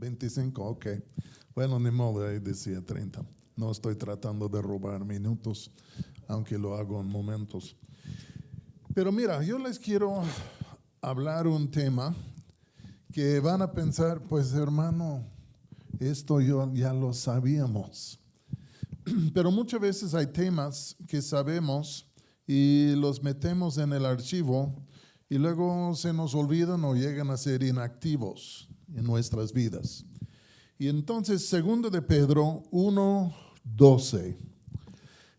25, ok. Bueno, ni modo, ahí decía 30. No estoy tratando de robar minutos, aunque lo hago en momentos. Pero mira, yo les quiero hablar un tema que van a pensar, pues hermano, esto yo ya lo sabíamos. Pero muchas veces hay temas que sabemos y los metemos en el archivo y luego se nos olvidan o llegan a ser inactivos en nuestras vidas. Y entonces, 2 de Pedro 1:12.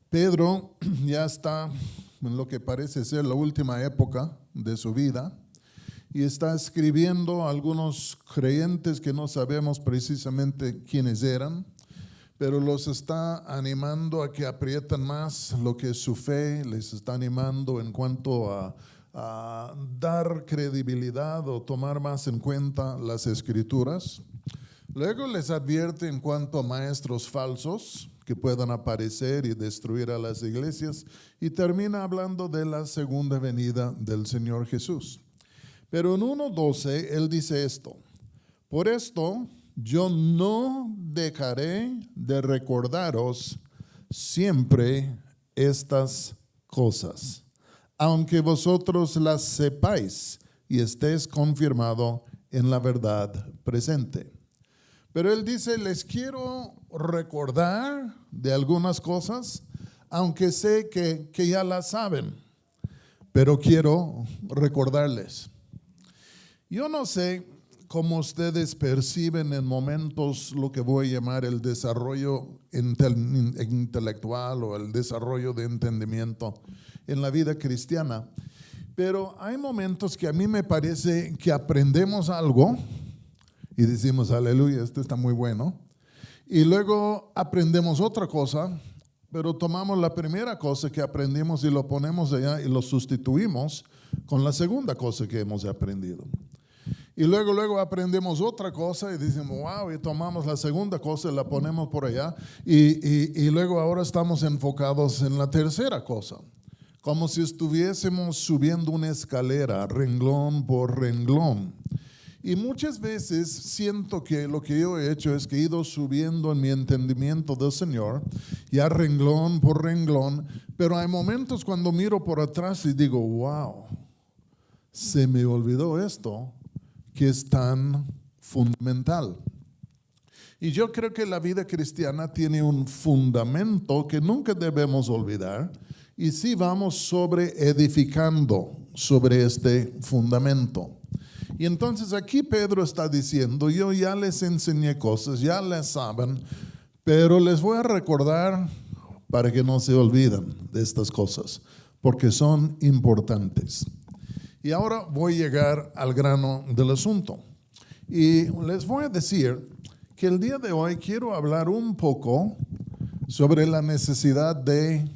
Pedro ya está en lo que parece ser la última época de su vida y está escribiendo a algunos creyentes que no sabemos precisamente quiénes eran, pero los está animando a que aprietan más lo que es su fe, les está animando en cuanto a dar credibilidad o tomar más en cuenta las escrituras. Luego les advierte en cuanto a maestros falsos que puedan aparecer y destruir a las iglesias, y termina hablando de la segunda venida del Señor Jesús. Pero en 1:12 él dice esto: por esto yo no dejaré de recordaros siempre estas cosas, aunque vosotros las sepáis y estéis confirmado en la verdad presente. Pero él dice, les quiero recordar de algunas cosas, aunque sé que ya las saben, pero quiero recordarles. Yo no sé cómo ustedes perciben en momentos lo que voy a llamar el desarrollo intelectual o el desarrollo de entendimiento en la vida cristiana, pero hay momentos que a mí me parece que aprendemos algo y decimos, aleluya, esto está muy bueno. Y luego aprendemos otra cosa, pero tomamos la primera cosa que aprendimos y lo ponemos allá y lo sustituimos con la segunda cosa que hemos aprendido. Y luego aprendemos otra cosa y decimos, wow, y tomamos la segunda cosa y la ponemos por allá. Y luego ahora estamos enfocados en la tercera cosa, como si estuviésemos subiendo una escalera, renglón por renglón. Y muchas veces siento que lo que yo he hecho es que he ido subiendo en mi entendimiento del Señor, ya renglón por renglón, pero hay momentos cuando miro por atrás y digo, wow, se me olvidó esto que es tan fundamental. Y yo creo que la vida cristiana tiene un fundamento que nunca debemos olvidar, y sí vamos edificando sobre este fundamento. Y entonces aquí Pedro está diciendo, yo ya les enseñé cosas, ya les saben, pero les voy a recordar para que no se olviden de estas cosas, porque son importantes. Y ahora voy a llegar al grano del asunto. Y les voy a decir que el día de hoy quiero hablar un poco sobre la necesidad de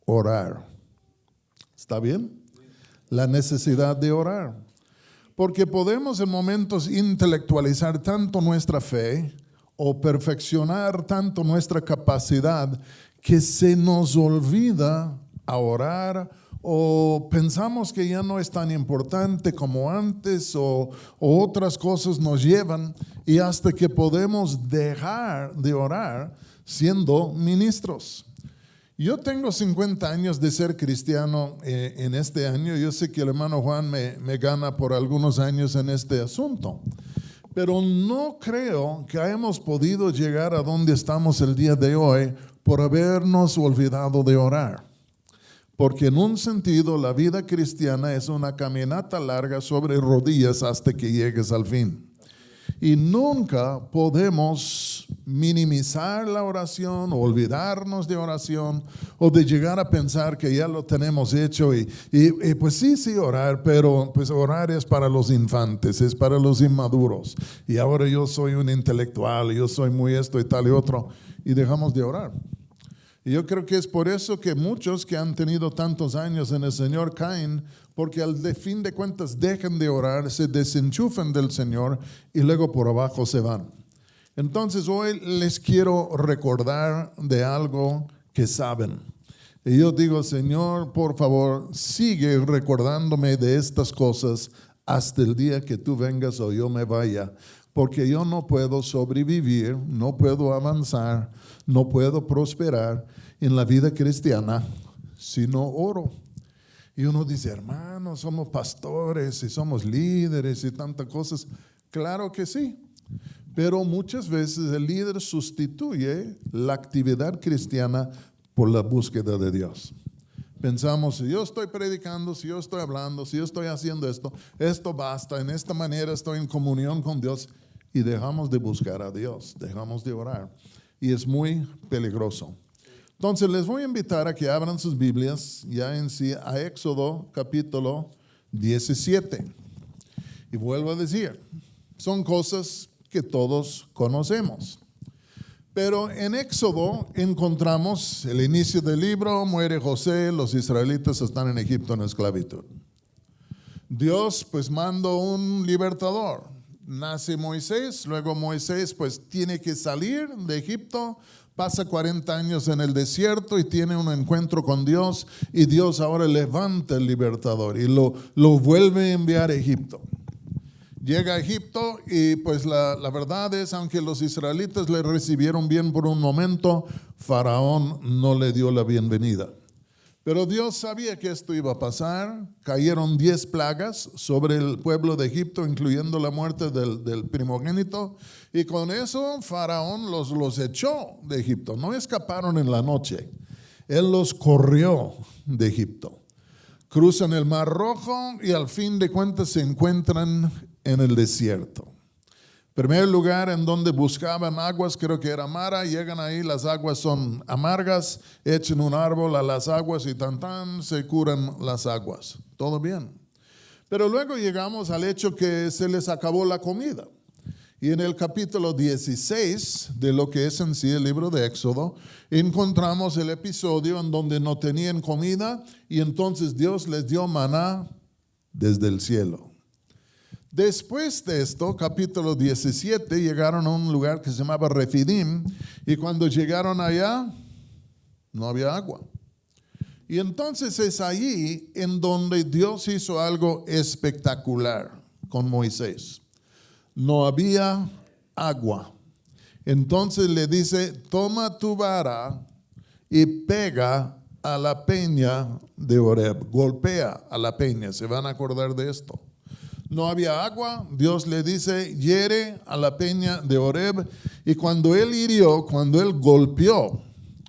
orar. ¿Está bien? La necesidad de orar. Porque podemos en momentos intelectualizar tanto nuestra fe o perfeccionar tanto nuestra capacidad que se nos olvida a orar, o pensamos que ya no es tan importante como antes, o otras cosas nos llevan, y hasta que podemos dejar de orar siendo ministros. Yo tengo 50 años de ser cristiano en este año. Yo sé que el hermano Juan me gana por algunos años en este asunto, pero no creo que hayamos podido llegar a donde estamos el día de hoy por habernos olvidado de orar. Porque en un sentido la vida cristiana es una caminata larga sobre rodillas hasta que llegues al fin. Y nunca podemos minimizar la oración, o olvidarnos de oración, o de llegar a pensar que ya lo tenemos hecho y pues sí orar, pero pues orar es para los infantes, es para los inmaduros. Y ahora yo soy un intelectual, yo soy muy esto y tal y otro, y dejamos de orar. Y yo creo que es por eso que muchos que han tenido tantos años en el Señor caen, porque al fin de cuentas dejan de orar, se desenchufan del Señor y luego por abajo se van. Entonces hoy les quiero recordar de algo que saben. Y yo digo, Señor, por favor, sigue recordándome de estas cosas hasta el día que tú vengas o yo me vaya, porque yo no puedo sobrevivir, no puedo avanzar, no puedo prosperar en la vida cristiana si no oro. Y uno dice, hermano, somos pastores y somos líderes y tantas cosas. Claro que sí, pero muchas veces el líder sustituye la actividad cristiana por la búsqueda de Dios. Pensamos, si yo estoy predicando, si yo estoy hablando, si yo estoy haciendo esto basta, en esta manera estoy en comunión con Dios, y dejamos de buscar a Dios, dejamos de orar. Y es muy peligroso. Entonces les voy a invitar a que abran sus Biblias ya en sí a Éxodo capítulo 17. Y vuelvo a decir, son cosas que todos conocemos. Pero en Éxodo encontramos el inicio del libro, muere José, los israelitas están en Egipto en esclavitud. Dios pues manda un libertador. Nace Moisés, luego Moisés pues tiene que salir de Egipto, pasa 40 años en el desierto y tiene un encuentro con Dios y Dios ahora levanta el libertador y lo vuelve a enviar a Egipto. Llega a Egipto y pues la verdad es, aunque los israelitas le recibieron bien por un momento, Faraón no le dio la bienvenida. Pero Dios sabía que esto iba a pasar. Cayeron 10 plagas sobre el pueblo de Egipto, incluyendo la muerte del primogénito. Y con eso Faraón los echó de Egipto. No escaparon en la noche. Él los corrió de Egipto. Cruzan el Mar Rojo y al fin de cuentas se encuentran en el desierto. Primer lugar en donde buscaban aguas, creo que era Mara, llegan ahí, las aguas son amargas, echan un árbol a las aguas y se curan las aguas. Todo bien. Pero luego llegamos al hecho que se les acabó la comida. Y en el capítulo 16 de lo que es en sí el libro de Éxodo, encontramos el episodio en donde no tenían comida y entonces Dios les dio maná desde el cielo. Después de esto, capítulo 17, llegaron a un lugar que se llamaba Refidim y cuando llegaron allá, no había agua. Y entonces es allí en donde Dios hizo algo espectacular con Moisés. No había agua. Entonces le dice, toma tu vara y pega a la peña de Horeb. Golpea a la peña, se van a acordar de esto. No había agua, Dios le dice, hiere a la peña de Horeb. Y cuando él hirió, cuando él golpeó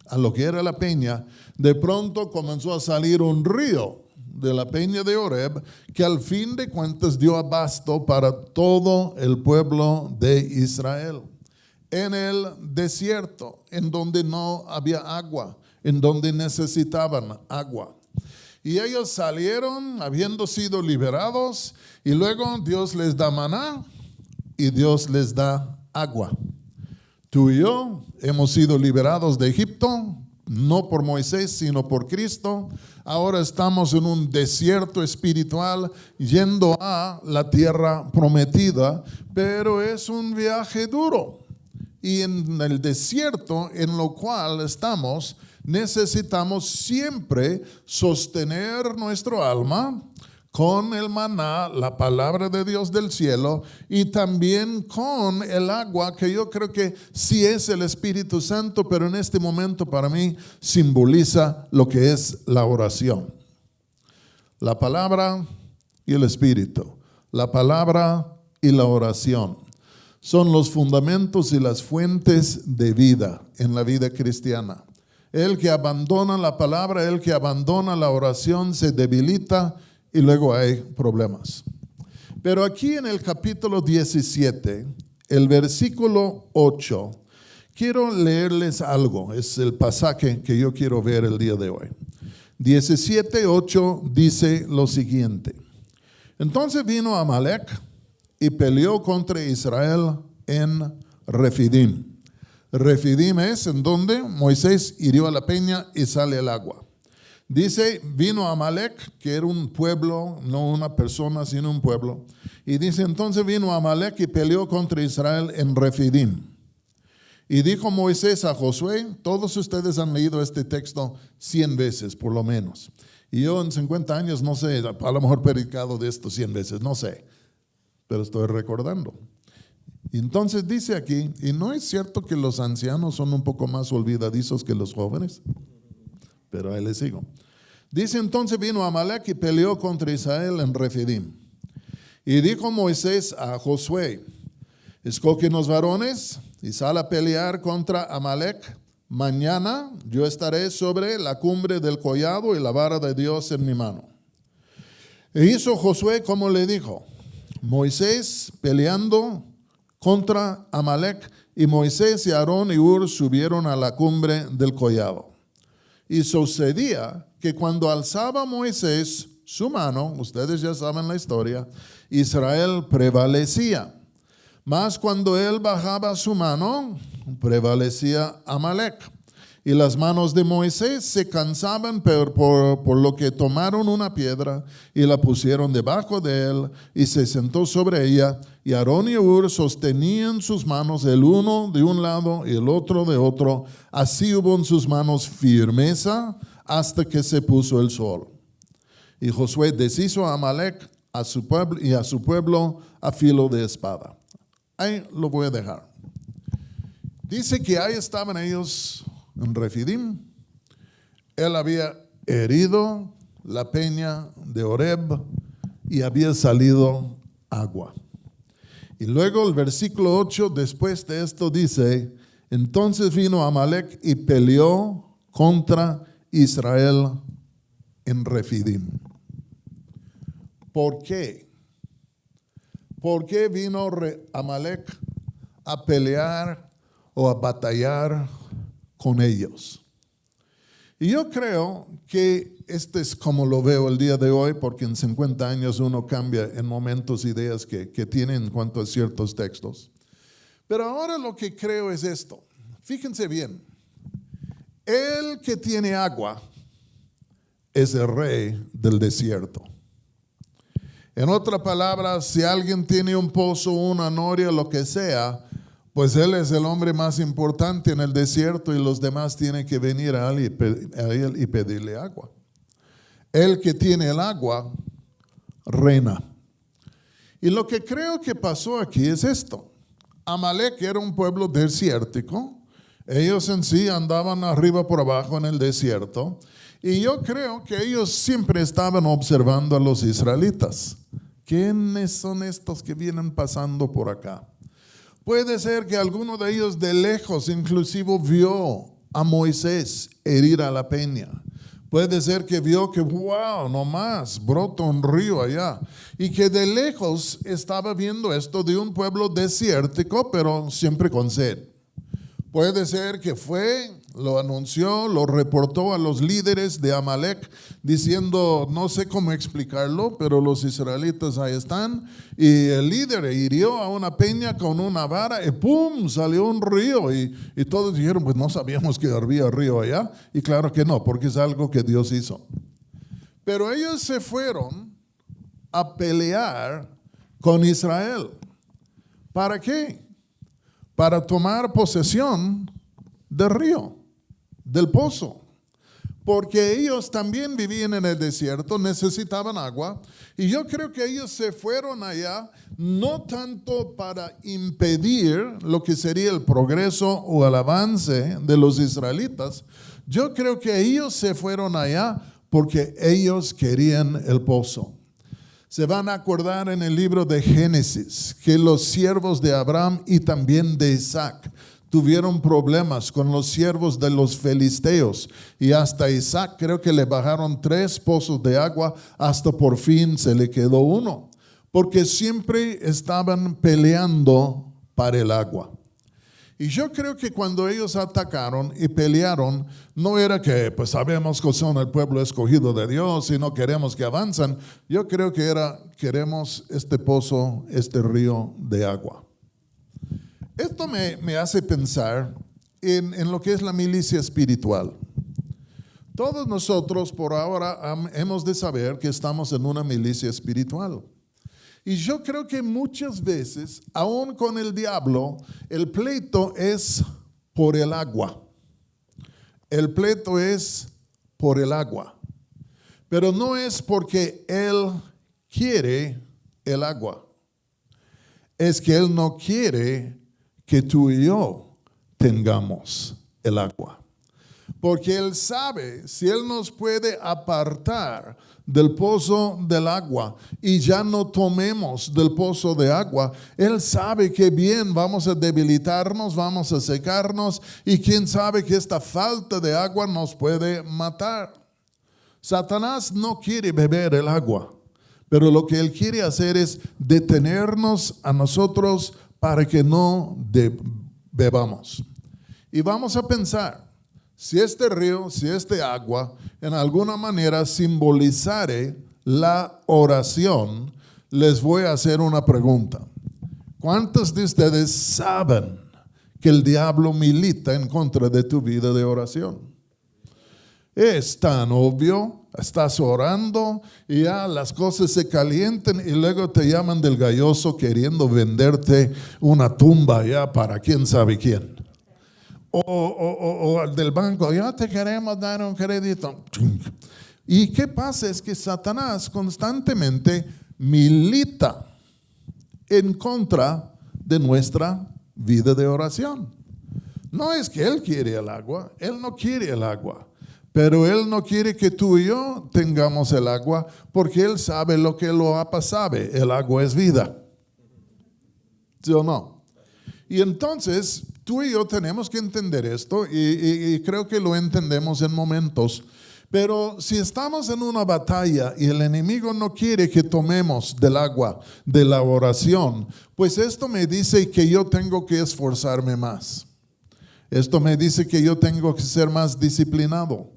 a lo que era la peña, de pronto comenzó a salir un río de la peña de Horeb, que al fin de cuentas dio abasto para todo el pueblo de Israel. En el desierto, en donde no había agua, en donde necesitaban agua. Y ellos salieron habiendo sido liberados y luego Dios les da maná y Dios les da agua. Tú y yo hemos sido liberados de Egipto, no por Moisés, sino por Cristo. Ahora estamos en un desierto espiritual yendo a la tierra prometida, pero es un viaje duro. Y en el desierto en lo cual estamos, necesitamos siempre sostener nuestro alma con el maná, la palabra de Dios del cielo, y también con el agua, que yo creo que sí es el Espíritu Santo, pero en este momento para mí simboliza lo que es la oración. La palabra y el Espíritu, la palabra y la oración son los fundamentos y las fuentes de vida en la vida cristiana. El que abandona la palabra, el que abandona la oración se debilita y luego hay problemas. Pero aquí en el capítulo 17, el versículo 8, quiero leerles algo. Es el pasaje que yo quiero ver el día de hoy. 17:8 dice lo siguiente. Entonces vino Amalek y peleó contra Israel en Refidim. Refidim es en donde Moisés hirió a la peña y sale el agua. Dice, vino Amalek, que era un pueblo, no una persona, sino un pueblo. Y dice, entonces vino Amalek y peleó contra Israel en Refidim. Y dijo Moisés a Josué, todos ustedes han leído este texto 100 veces, por lo menos. Y yo en 50 años, no sé, a lo mejor predicado de esto 100 veces, no sé. Pero estoy recordando. Y entonces dice aquí, ¿y no es cierto que los ancianos son un poco más olvidadizos que los jóvenes? Pero ahí les sigo. Dice, entonces vino Amalek y peleó contra Israel en Refidim. Y dijo Moisés a Josué, escoge unos varones y sal a pelear contra Amalek. Mañana yo estaré sobre la cumbre del collado y la vara de Dios en mi mano. E hizo Josué como le dijo. Moisés peleando contra Amalek, y Moisés y Aarón y Hur subieron a la cumbre del collado. Y sucedía que cuando alzaba Moisés su mano, ustedes ya saben la historia, Israel prevalecía. Mas cuando él bajaba su mano, prevalecía Amalek. Y las manos de Moisés se cansaban por lo que tomaron una piedra y la pusieron debajo de él y se sentó sobre ella. Y Aarón y Hur sostenían sus manos, el uno de un lado y el otro de otro. Así hubo en sus manos firmeza hasta que se puso el sol. Y Josué deshizo a Amalek a su pueblo y a su pueblo a filo de espada. Ahí lo voy a dejar. Dice que ahí estaban ellos en Refidim. Él había herido la peña de Horeb y había salido agua. Y luego el versículo 8, después de esto dice, entonces vino Amalek y peleó contra Israel en Refidim. ¿Por qué? ¿Por qué vino Amalek a pelear o a batallar con ellos? Y yo creo que este es como lo veo el día de hoy, porque en 50 años uno cambia en momentos ideas que tiene en cuanto a ciertos textos. Pero ahora lo que creo es esto. Fíjense bien. El que tiene agua es el rey del desierto. En otras palabras, si alguien tiene un pozo, una noria, lo que sea, pues él es el hombre más importante en el desierto y los demás tienen que venir a él y pedirle agua. El que tiene el agua reina. Y lo que creo que pasó aquí es esto. Amalek era un pueblo desértico. Ellos en sí andaban arriba por abajo en el desierto. Y yo creo que ellos siempre estaban observando a los israelitas. ¿Quiénes son estos que vienen pasando por acá? Puede ser que alguno de ellos de lejos inclusive vio a Moisés herir a la peña. Puede ser que vio que, wow, nomás, brota un río allá. Y que de lejos estaba viendo esto de un pueblo desértico, pero siempre con sed. Puede ser que fue, lo anunció, lo reportó a los líderes de Amalek, diciendo, no sé cómo explicarlo, pero los israelitas ahí están. Y el líder hirió a una peña con una vara y ¡pum! Salió un río. Y todos dijeron, pues no sabíamos que había río allá. Y claro que no, porque es algo que Dios hizo. Pero ellos se fueron a pelear con Israel. ¿Para qué? Para tomar posesión del río, del pozo. Porque ellos también vivían en el desierto, necesitaban agua. Y yo creo que ellos se fueron allá no tanto para impedir lo que sería el progreso o el avance de los israelitas. Yo creo que ellos se fueron allá porque ellos querían el pozo. Se van a acordar en el libro de Génesis que los siervos de Abraham y también de Isaac tuvieron problemas con los siervos de los filisteos y hasta Isaac creo que le bajaron 3 pozos de agua hasta por fin se le quedó uno, porque siempre estaban peleando para el agua. Y yo creo que cuando ellos atacaron y pelearon, no era que pues sabemos que son el pueblo escogido de Dios y no queremos que avancen. Yo creo que era, queremos este pozo, este río de agua. Esto me hace pensar en lo que es la milicia espiritual. Todos nosotros por ahora hemos de saber que estamos en una milicia espiritual. Y yo creo que muchas veces, aún con el diablo, el pleito es por el agua. El pleito es por el agua. Pero no es porque él quiere el agua. es que Él no quiere que tú y yo tengamos el agua. Porque Él sabe, si Él nos puede apartar del pozo del agua y ya no tomemos del pozo de agua, Él sabe que bien vamos a debilitarnos, vamos a secarnos y quién sabe que esta falta de agua nos puede matar. Satanás no quiere beber el agua, pero lo que él quiere hacer es detenernos a nosotros para que no bebamos. Y vamos a pensar, si este río, si este agua, en alguna manera simbolizare la oración, les voy a hacer una pregunta. ¿Cuántos de ustedes saben que el diablo milita en contra de tu vida de oración? Es tan obvio, estás orando y ya las cosas se calientan y luego te llaman del galloso queriendo venderte una tumba ya para quién sabe quién. O del banco, ya te queremos dar un crédito. ¿Y qué pasa? Es que Satanás constantemente milita en contra de nuestra vida de oración. No es que él quiere el agua, él no quiere el agua, pero él no quiere que tú y yo tengamos el agua porque él sabe lo que lo sabe, el agua es vida. ¿Sí o no? Y entonces tú y yo tenemos que entender esto y creo que lo entendemos en momentos. Pero si estamos en una batalla y el enemigo no quiere que tomemos del agua, de la oración, pues esto me dice que yo tengo que esforzarme más. Esto me dice que yo tengo que ser más disciplinado.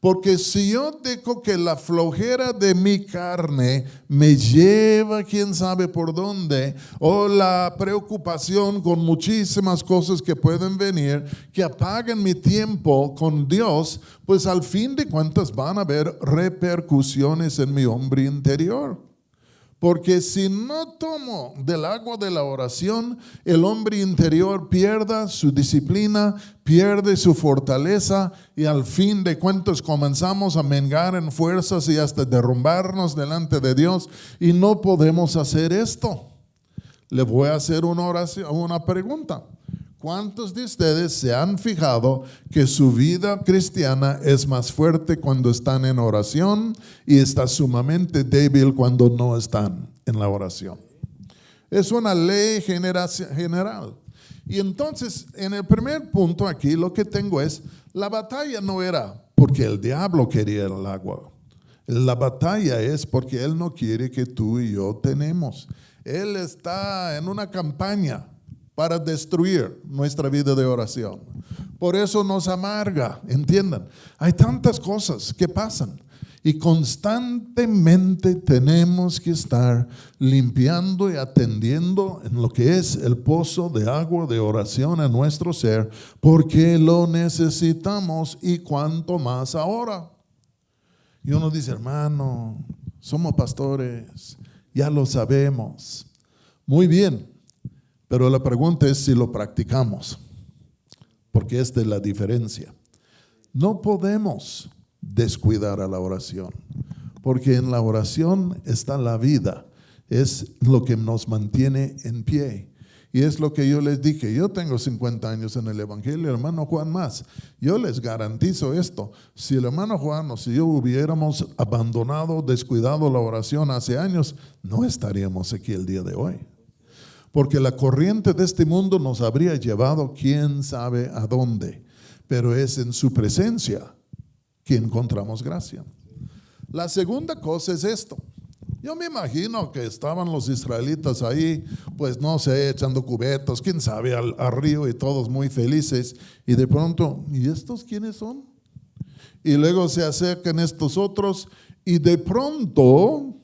Porque si yo dejo que la flojera de mi carne me lleva quién sabe por dónde, o la preocupación con muchísimas cosas que pueden venir, que apaguen mi tiempo con Dios, pues al fin de cuentas van a haber repercusiones en mi hombre interior. Porque si no tomo del agua de la oración, el hombre interior pierde su disciplina, pierde su fortaleza y al fin de cuentas comenzamos a menguar en fuerzas y hasta derrumbarnos delante de Dios y no podemos hacer esto. Le voy a hacer una pregunta. ¿Cuántos de ustedes se han fijado que su vida cristiana es más fuerte cuando están en oración y está sumamente débil cuando no están en la oración? Es una ley general. Y entonces, en el primer punto aquí, lo que tengo es, la batalla no era porque el diablo quería el agua. La batalla es porque él no quiere que tú y yo tenemos. Él está en una campaña para destruir nuestra vida de oración. Por eso nos amarga, entiendan. Hay tantas cosas que pasan y constantemente tenemos que estar limpiando y atendiendo en lo que es el pozo de agua de oración en nuestro ser, porque lo necesitamos y cuanto más ahora. Y uno dice, hermano, somos pastores, ya lo sabemos. Muy bien. Pero la pregunta es si lo practicamos, porque esta es la diferencia. No podemos descuidar a la oración, porque en la oración está la vida, es lo que nos mantiene en pie. Y es lo que yo les dije, yo tengo 50 años en el Evangelio, el hermano Juan más. Yo les garantizo esto, si el hermano Juan o si yo hubiéramos abandonado, descuidado la oración hace años, no estaríamos aquí el día de hoy. Porque la corriente de este mundo nos habría llevado quién sabe a dónde. Pero es en su presencia que encontramos gracia. La segunda cosa es esto. Yo me imagino que estaban los israelitas ahí, pues no sé, echando cubetas, quién sabe, al río y todos muy felices. Y de pronto, ¿y estos quiénes son? Y luego se acercan estos otros y de pronto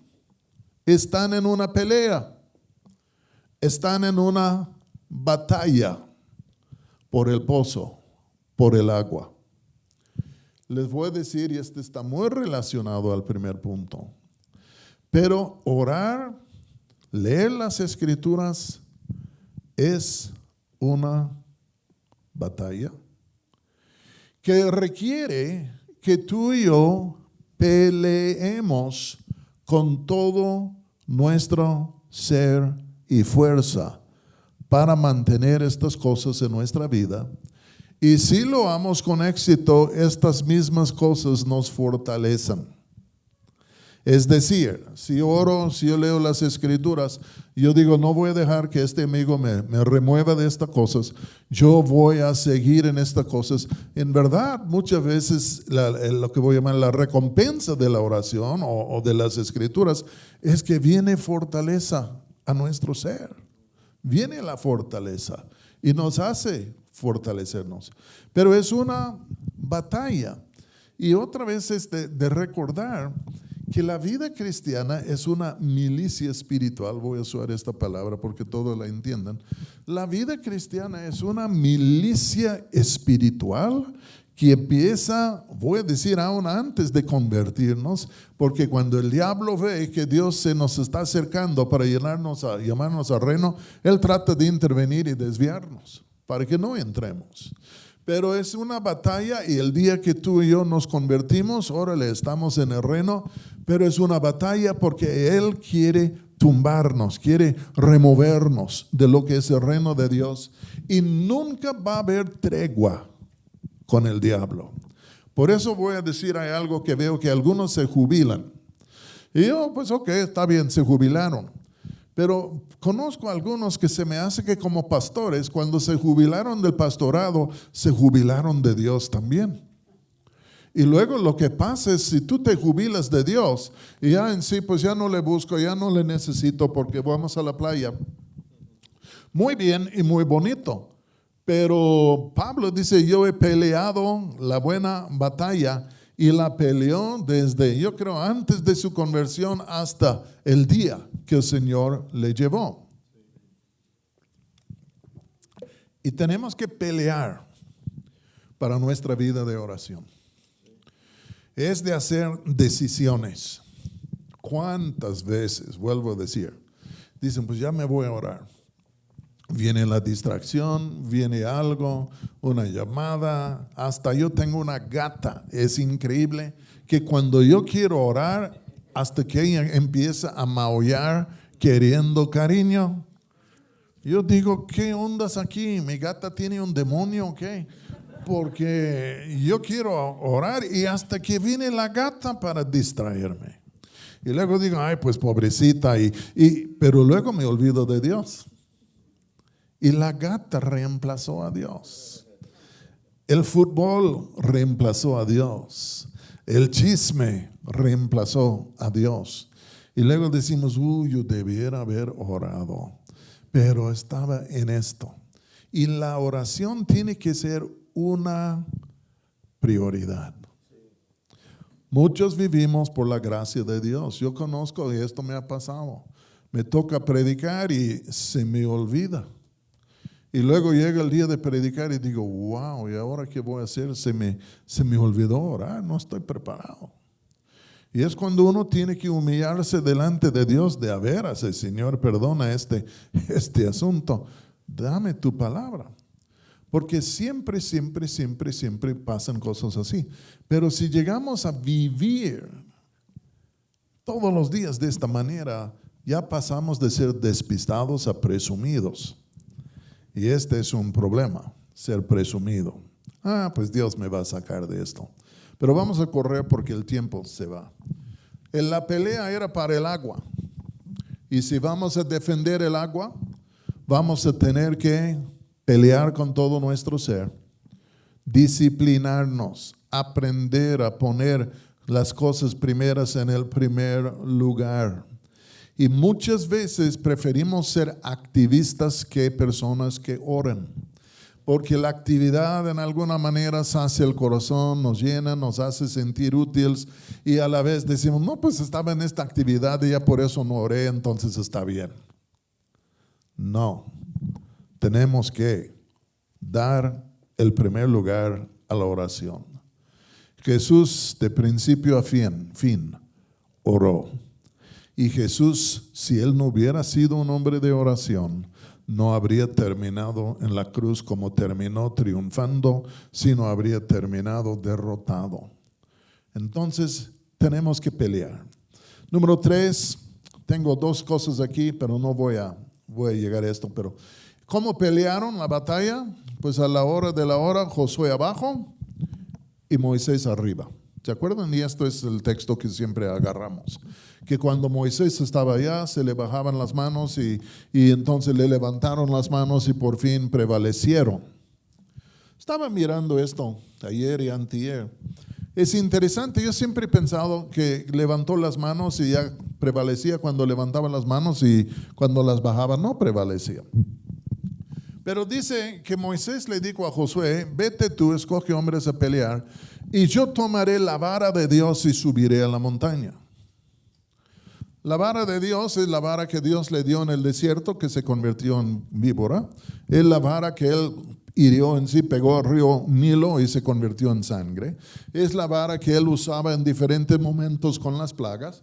están en una pelea. Están en una batalla por el pozo, por el agua. Les voy a decir, y este está muy relacionado al primer punto, pero orar, leer las escrituras es una batalla que requiere que tú y yo peleemos con todo nuestro ser y fuerza para mantener estas cosas en nuestra vida. Y si lo hacemos con éxito, estas mismas cosas nos fortalecen. Es decir, si oro, si yo leo las Escrituras, yo digo, no voy a dejar que este amigo me remueva de estas cosas, yo voy a seguir en estas cosas. En verdad, muchas veces lo que voy a llamar la recompensa de la oración o de las Escrituras es que viene fortaleza a nuestro ser. Viene la fortaleza y nos hace fortalecernos. Pero es una batalla. Y otra vez es de recordar que la vida cristiana es una milicia espiritual. Voy a usar esta palabra porque todos la entiendan. La vida cristiana es una milicia espiritual que empieza, voy a decir, aún antes de convertirnos, porque cuando el diablo ve que Dios se nos está acercando para llamarnos al reino, él trata de intervenir y desviarnos para que no entremos. Pero es una batalla y el día que tú y yo nos convertimos, órale, estamos en el reino, pero es una batalla porque Él quiere tumbarnos, quiere removernos de lo que es el reino de Dios y nunca va a haber tregua con el diablo. Por eso voy a decir, hay algo que veo que algunos se jubilan. Y yo, pues ok, está bien, se jubilaron. Pero conozco a algunos que se me hace que como pastores, cuando se jubilaron del pastorado, se jubilaron de Dios también. Y luego lo que pasa es, si tú te jubilas de Dios, y ya en sí, pues ya no le busco, ya no le necesito porque vamos a la playa. Muy bien y muy bonito. Pero Pablo dice, yo he peleado la buena batalla y la peleó desde, yo creo, antes de su conversión hasta el día que el Señor le llevó. Y tenemos que pelear para nuestra vida de oración. Es de hacer decisiones. ¿Cuántas veces, vuelvo a decir, dicen, pues ya me voy a orar? Viene la distracción, viene algo, una llamada, hasta yo tengo una gata, es increíble que cuando yo quiero orar, hasta que ella empieza a maullar queriendo cariño, yo digo, ¿qué ondas aquí? ¿Mi gata tiene un demonio o qué? Porque yo quiero orar y hasta que viene la gata para distraerme. Y luego digo, ay, pues pobrecita, pero luego me olvido de Dios. Y la gata reemplazó a Dios. El fútbol reemplazó a Dios. El chisme reemplazó a Dios. Y luego decimos, yo debiera haber orado. Pero estaba en esto. Y la oración tiene que ser una prioridad. Muchos vivimos por la gracia de Dios. Yo conozco y esto me ha pasado. Me toca predicar y se me olvida. Y luego llega el día de predicar y digo, wow, ¿y ahora qué voy a hacer? Se me olvidó orar, no estoy preparado. Y es cuando uno tiene que humillarse delante de Dios de a veras, Señor, perdona este asunto, dame tu palabra. Porque siempre pasan cosas así. Pero si llegamos a vivir todos los días de esta manera, ya pasamos de ser despistados a presumidos. Y este es un problema, ser presumido. Pues Dios me va a sacar de esto. Pero vamos a correr porque el tiempo se va. La pelea era para el agua. Y si vamos a defender el agua, vamos a tener que pelear con todo nuestro ser, disciplinarnos, aprender a poner las cosas primeras en el primer lugar. Y muchas veces preferimos ser activistas que personas que oren. Porque la actividad en alguna manera sacia el corazón, nos llena, nos hace sentir útiles y a la vez decimos, no, pues estaba en esta actividad y ya por eso no oré, entonces está bien. No, tenemos que dar el primer lugar a la oración. Jesús de principio a fin oró. Y Jesús, si Él no hubiera sido un hombre de oración, no habría terminado en la cruz como terminó triunfando, sino habría terminado derrotado. Entonces, tenemos que pelear. Número 3, tengo 2 cosas aquí, pero no voy a llegar a esto, pero ¿Cómo pelearon la batalla? Pues a la hora de la hora, Josué abajo y Moisés arriba. ¿Se acuerdan? Y esto es el texto que siempre agarramos. Que cuando Moisés estaba allá, se le bajaban las manos y entonces le levantaron las manos y por fin prevalecieron. Estaba mirando esto ayer y antier. Es interesante, yo siempre he pensado que levantó las manos y ya prevalecía cuando levantaba las manos y cuando las bajaba no prevalecía. Pero dice que Moisés le dijo a Josué, vete tú, escoge hombres a pelear y yo tomaré la vara de Dios y subiré a la montaña. La vara de Dios es la vara que Dios le dio en el desierto, que se convirtió en víbora. Es la vara que él hirió en sí, pegó al río Nilo y se convirtió en sangre. Es la vara que él usaba en diferentes momentos con las plagas.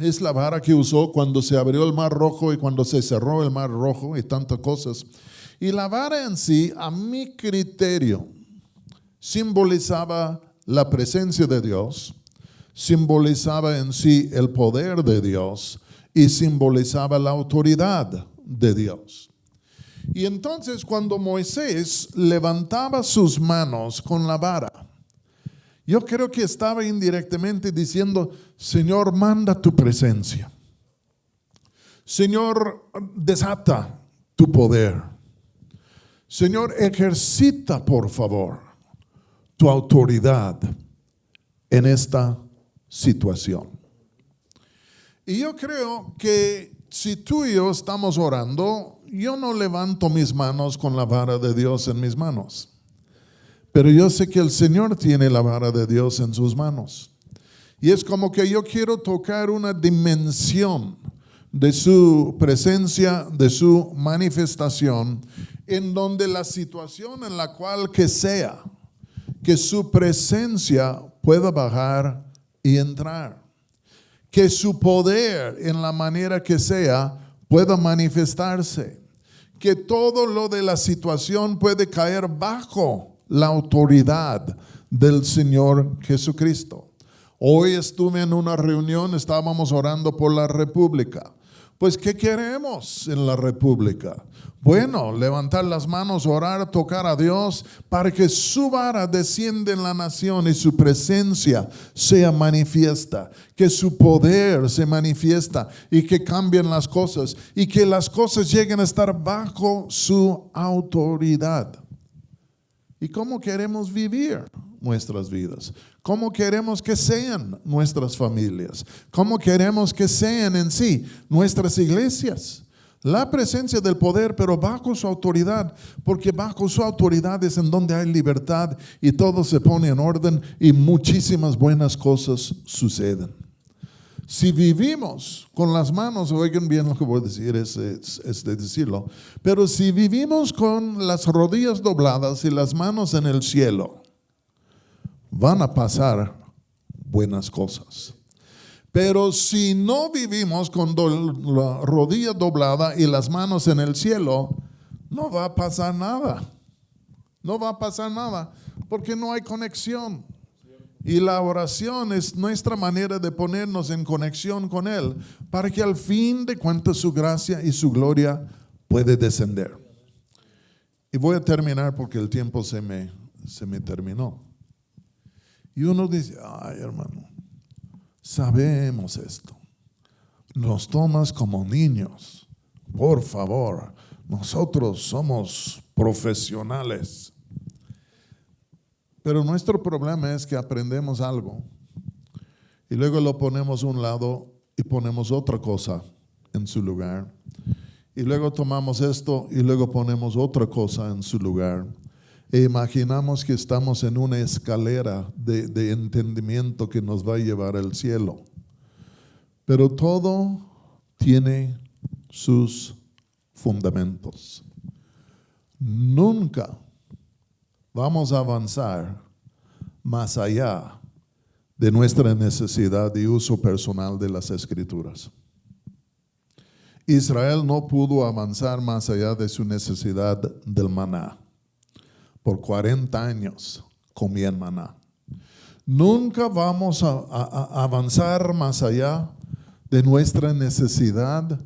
Es la vara que usó cuando se abrió el mar rojo y cuando se cerró el mar rojo y tantas cosas. Y la vara en sí, a mi criterio, simbolizaba la presencia de Dios, simbolizaba en sí el poder de Dios y simbolizaba la autoridad de Dios. Y entonces cuando Moisés levantaba sus manos con la vara, yo creo que estaba indirectamente diciendo, Señor, manda tu presencia. Señor, desata tu poder. Señor, ejercita, por favor, tu autoridad en esta situación. Y yo creo que si tú y yo estamos orando, yo no levanto mis manos con la vara de Dios en mis manos. Pero yo sé que el Señor tiene la vara de Dios en sus manos. Y es como que yo quiero tocar una dimensión de su presencia, de su manifestación, en donde la situación en la cual que sea, que su presencia pueda bajar y entrar. Que su poder en la manera que sea pueda manifestarse. Que todo lo de la situación puede caer bajo la autoridad del Señor Jesucristo. Hoy estuve en una reunión, estábamos orando por la República. Pues, ¿qué queremos en la República? Bueno, levantar las manos, orar, tocar a Dios para que su vara descienda en la nación y su presencia sea manifiesta, que su poder se manifiesta y que cambien las cosas y que las cosas lleguen a estar bajo su autoridad. ¿Y cómo queremos vivir nuestras vidas? ¿Cómo queremos que sean nuestras familias? ¿Cómo queremos que sean en sí nuestras iglesias? La presencia del poder, pero bajo su autoridad, porque bajo su autoridad es en donde hay libertad y todo se pone en orden y muchísimas buenas cosas suceden. Si vivimos con las manos, oigan bien lo que voy a decir, es de decirlo, pero si vivimos con las rodillas dobladas y las manos en el cielo, van a pasar buenas cosas. Pero si no vivimos con la rodilla doblada y las manos en el cielo, no va a pasar nada. No va a pasar nada porque no hay conexión. Y la oración es nuestra manera de ponernos en conexión con Él para que al fin de cuentas su gracia y su gloria puede descender. Y voy a terminar porque el tiempo se me terminó. Y uno dice, ay hermano, sabemos esto. Nos tomas como niños. Por favor, nosotros somos profesionales. Pero nuestro problema es que aprendemos algo y luego lo ponemos a un lado y ponemos otra cosa en su lugar. Y luego tomamos esto y luego ponemos otra cosa en su lugar. E imaginamos que estamos en una escalera de entendimiento que nos va a llevar al cielo. Pero todo tiene sus fundamentos. Nunca vamos a avanzar más allá de nuestra necesidad de uso personal de las Escrituras. Israel no pudo avanzar más allá de su necesidad del maná. Por 40 años comían maná. Nunca vamos a avanzar más allá de nuestra necesidad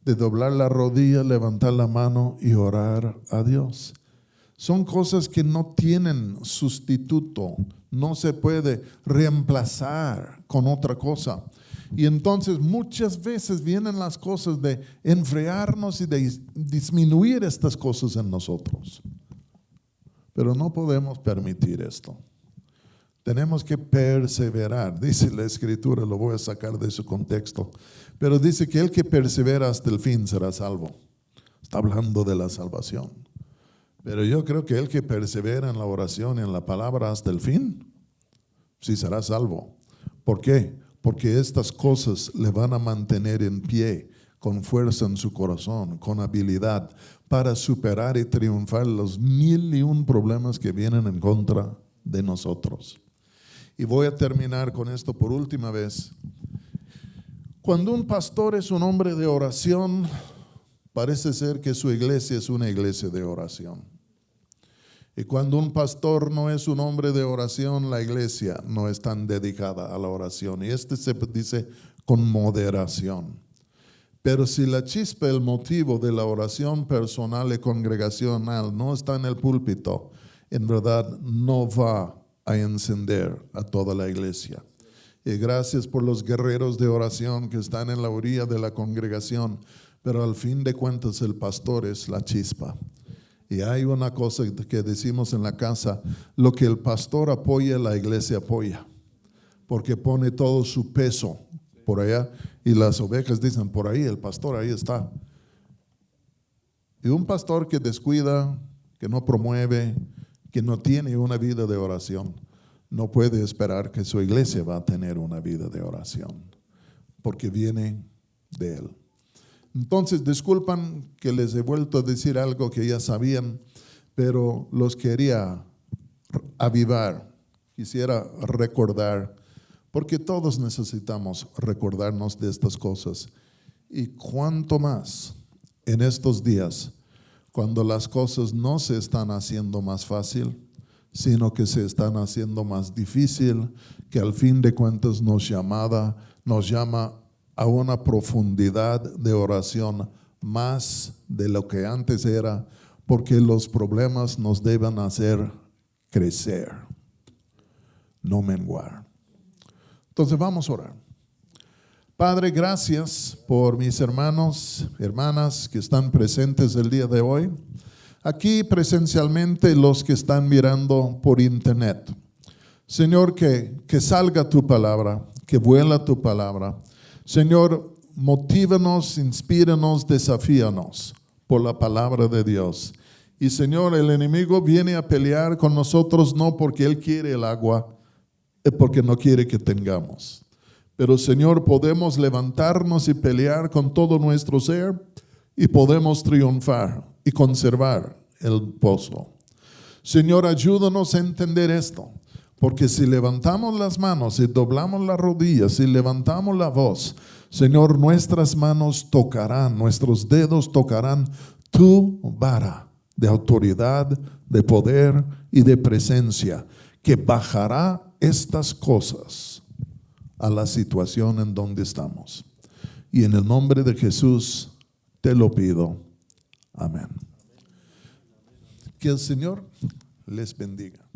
de doblar la rodilla, levantar la mano y orar a Dios. Son cosas que no tienen sustituto, no se puede reemplazar con otra cosa. Y entonces muchas veces vienen las cosas de enfriarnos y de disminuir estas cosas en nosotros. Pero no podemos permitir esto. Tenemos que perseverar. Dice la Escritura, lo voy a sacar de su contexto, pero dice que el que persevera hasta el fin será salvo. Está hablando de la salvación. Pero yo creo que el que persevera en la oración y en la palabra hasta el fin, sí será salvo. ¿Por qué? Porque estas cosas le van a mantener en pie, con fuerza en su corazón, con habilidad, para superar y triunfar los 1001 problemas que vienen en contra de nosotros. Y voy a terminar con esto por última vez. Cuando un pastor es un hombre de oración, parece ser que su iglesia es una iglesia de oración. Y cuando un pastor no es un hombre de oración, la iglesia no es tan dedicada a la oración. Y se dice con moderación. Pero si la chispa, el motivo de la oración personal y congregacional no está en el púlpito, en verdad no va a encender a toda la iglesia. Y gracias por los guerreros de oración que están en la orilla de la congregación, pero al fin de cuentas el pastor es la chispa. Y hay una cosa que decimos en la casa: lo que el pastor apoya, la iglesia apoya, porque pone todo su peso por allá, y las ovejas dicen: por ahí, el pastor ahí está. Y un pastor que descuida, que no promueve, que no tiene una vida de oración, no puede esperar que su iglesia va a tener una vida de oración, porque viene de él. Entonces, disculpan que les he vuelto a decir algo que ya sabían, pero los quería avivar, quisiera recordar, porque todos necesitamos recordarnos de estas cosas. Y cuánto más en estos días, cuando las cosas no se están haciendo más fácil, sino que se están haciendo más difícil, que al fin de cuentas nos llama a una profundidad de oración más de lo que antes era, porque los problemas nos deben hacer crecer, no menguar. Entonces vamos a orar. Padre, gracias por mis hermanos, hermanas que están presentes el día de hoy. Aquí presencialmente, los que están mirando por internet. Señor, que salga tu palabra, que vuela tu palabra. Señor, motívanos, inspíranos, desafíanos por la palabra de Dios. Y Señor, el enemigo viene a pelear con nosotros no porque él quiere el agua, es porque no quiere que tengamos. Pero Señor, podemos levantarnos y pelear con todo nuestro ser y podemos triunfar y conservar el pozo. Señor, ayúdanos a entender esto. Porque si levantamos las manos y doblamos las rodillas y levantamos la voz, Señor, nuestras manos tocarán, nuestros dedos tocarán tu vara de autoridad, de poder y de presencia, que bajará estas cosas a la situación en donde estamos. Y en el nombre de Jesús te lo pido. Amén. Que el Señor les bendiga.